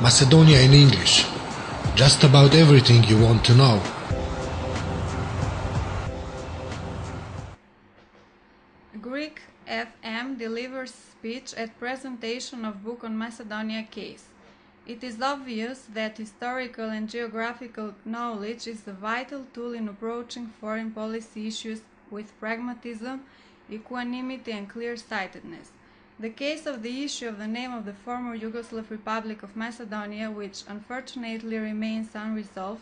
Macedonia in English. Just about everything you want to know. Greek FM delivers speech at presentation of book on Macedonia case. It is obvious that historical and geographical knowledge is a vital tool in approaching foreign policy issues with pragmatism, equanimity and clear-sightedness. The case of the issue of the name of the former Yugoslav Republic of Macedonia, which unfortunately remains unresolved,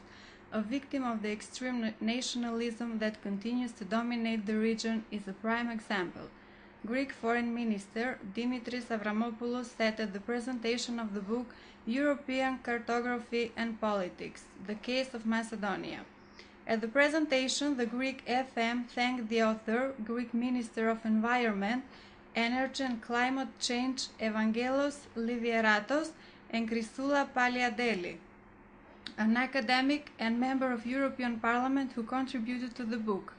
a victim of the extreme nationalism that continues to dominate the region, is a prime example. Greek Foreign Minister Dimitris Avramopoulos said at the presentation of the book European Cartography and Politics, The Case of Macedonia. At the presentation, the Greek FM thanked the author, Greek Minister of Environment, Energy and Climate Change Evangelos Livieratos and Chrysoula Paliadeli, an academic and member of European Parliament who contributed to the book.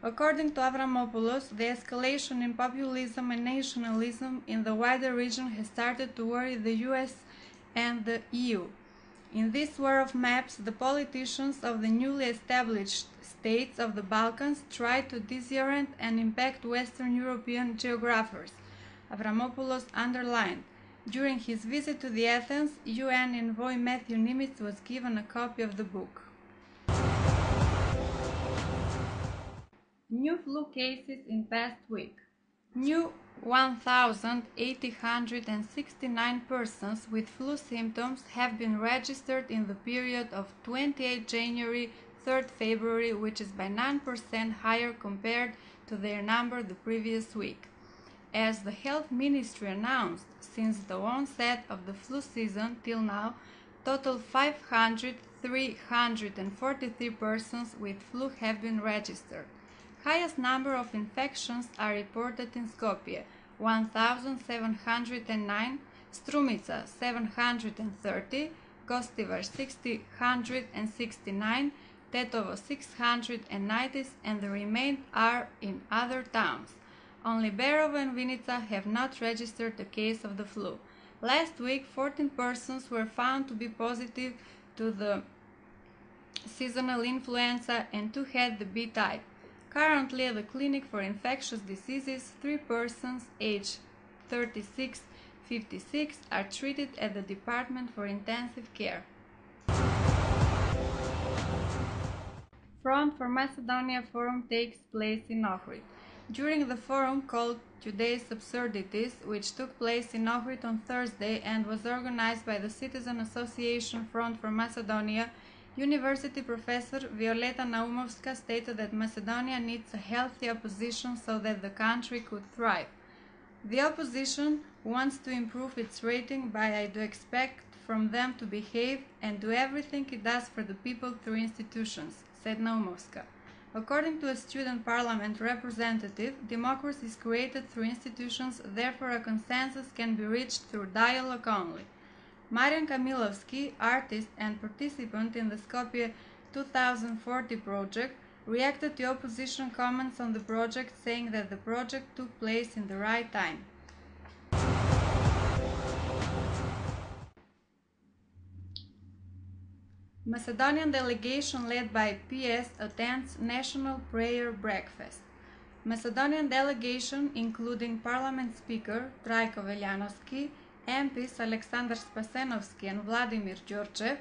According to Avramopoulos, the escalation in populism and nationalism in the wider region has started to worry the US and the EU. In this war of maps, the politicians of the newly established states of the Balkans try to disorient and impact Western European geographers, Avramopoulos underlined. During his visit to the Athens, UN envoy Matthew Nimitz was given a copy of the book. New flu cases in past week. New 1,869 persons with flu symptoms have been registered in the period of 28 January 3 February, which is by 9% higher compared to their number the previous week. As the Health Ministry announced, since the onset of the flu season till now, total 5,343 persons with flu have been registered. Highest number of infections are reported in Skopje, 1,709, Strumica, 730, Gostivar, 669, Tetovo, 690, and the remainder are in other towns. Only Berovo and Vinica have not registered a case of the flu. Last week, 14 persons were found to be positive to the seasonal influenza and 2 had the B type. Currently at the Clinic for Infectious Diseases, 3 persons aged 36-56 are treated at the Department for Intensive Care. Front for Macedonia Forum takes place in Ohrid. During the forum called Today's Absurdities, which took place in Ohrid on Thursday and was organized by the Citizen Association Front for Macedonia, University professor Violeta Naumovska stated that Macedonia needs a healthy opposition so that the country could thrive. The opposition wants to improve its rating by I do expect from them to behave and do everything it does for the people through institutions, said Naumovska. According to a student parliament representative, democracy is created through institutions, therefore a consensus can be reached through dialogue only. Marian Kamilovski, artist and participant in the Skopje 2040 project, reacted to opposition comments on the project, saying that the project took place in the right time. Macedonian delegation led by PS attends National Prayer Breakfast. Macedonian delegation, including Parliament Speaker Trajko Veljanovski, MPs Alexander Spasenovski and Vladimir Georgiev,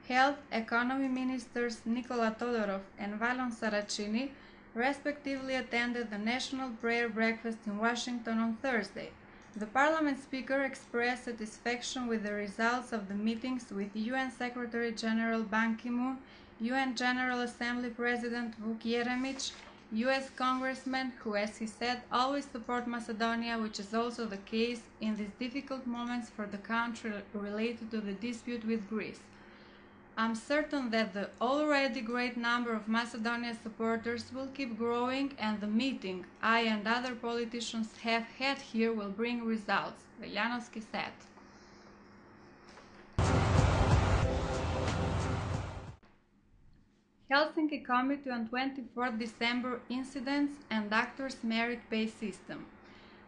Health Economy Ministers Nikola Todorov and Valon Saracini, respectively attended the National Prayer Breakfast in Washington on Thursday. The Parliament Speaker expressed satisfaction with the results of the meetings with UN Secretary General Ban Ki-moon, UN General Assembly President Vuk Jeremic, US congressmen who, as he said, always support Macedonia, which is also the case in these difficult moments for the country related to the dispute with Greece. I'm certain that the already great number of Macedonia supporters will keep growing and the meeting I and other politicians have had here will bring results, Veljanovski said. Helsinki Committee on 24 December Incidents and Actors Merit Pay System.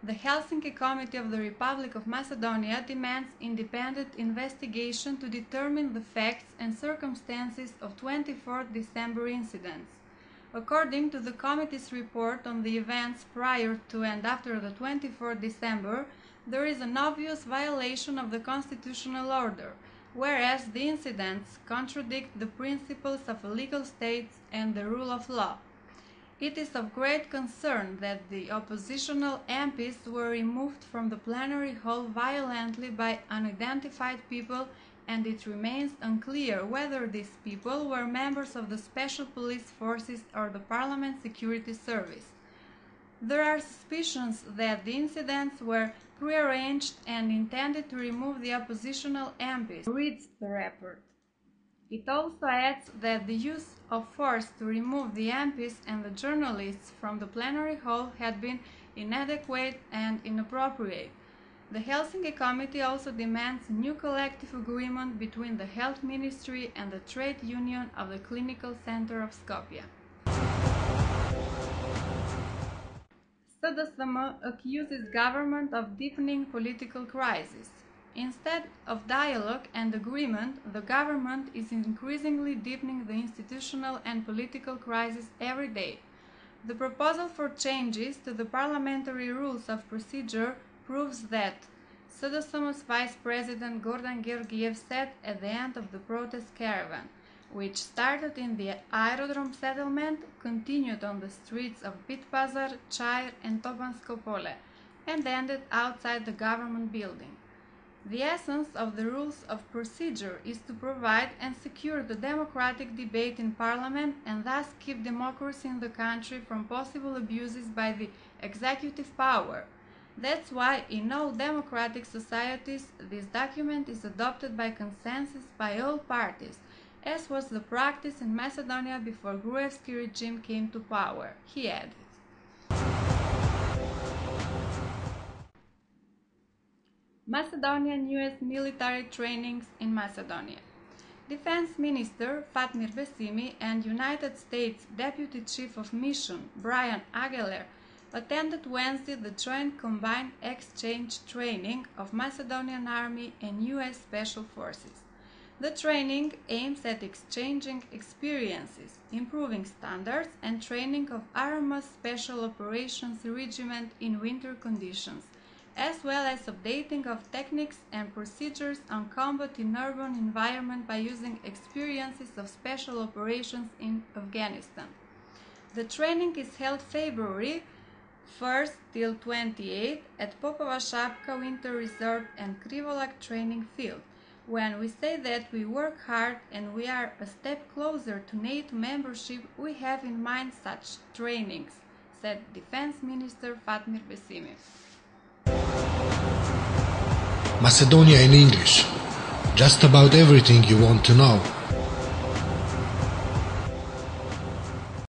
The Helsinki Committee of the Republic of Macedonia demands independent investigation to determine the facts and circumstances of 24 December incidents. According to the committee's report on the events prior to and after the 24 December, there is an obvious violation of the constitutional order, whereas the incidents contradict the principles of a legal state and the rule of law. It is of great concern that the oppositional MPs were removed from the plenary hall violently by unidentified people, and it remains unclear whether these people were members of the Special Police Forces or the Parliament Security Service. There are suspicions that the incidents were prearranged and intended to remove the oppositional MPs, reads the report. It also adds that the use of force to remove the MPs and the journalists from the plenary hall had been inadequate and inappropriate. The Helsinki Committee also demands a new collective agreement between the Health Ministry and the Trade Union of the Clinical Center of Skopje. SDSM accuses government of deepening political crisis. Instead of dialogue and agreement, the government is increasingly deepening the institutional and political crisis every day. The proposal for changes to the parliamentary rules of procedure proves that, SDSM's Vice President Gordan Georgiev said at the end of the protest caravan, which started in the Aerodrome settlement, continued on the streets of Bitpazar, Chair and Topansko Pole, and ended outside the government building. The essence of the rules of procedure is to provide and secure the democratic debate in Parliament and thus keep democracy in the country from possible abuses by the executive power. That's why in all democratic societies this document is adopted by consensus by all parties, as was the practice in Macedonia before Gruevski regime came to power, he added. Macedonian US military trainings in Macedonia. Defense Minister Fatmir Besimi and United States Deputy Chief of Mission Brian Aguilar attended Wednesday the joint combined exchange training of Macedonian Army and US Special Forces. The training aims at exchanging experiences, improving standards, and training of Arma's Special Operations Regiment in winter conditions, as well as updating of techniques and procedures on combat in urban environment by using experiences of special operations in Afghanistan. The training is held February 1st till 28th at Popova Shapka Winter Resort and Krivolak Training Field. When we say that we work hard and we are a step closer to NATO membership, we have in mind such trainings, said Defense Minister Fatmir Besimi. Macedonia in English. Just about everything you want to know.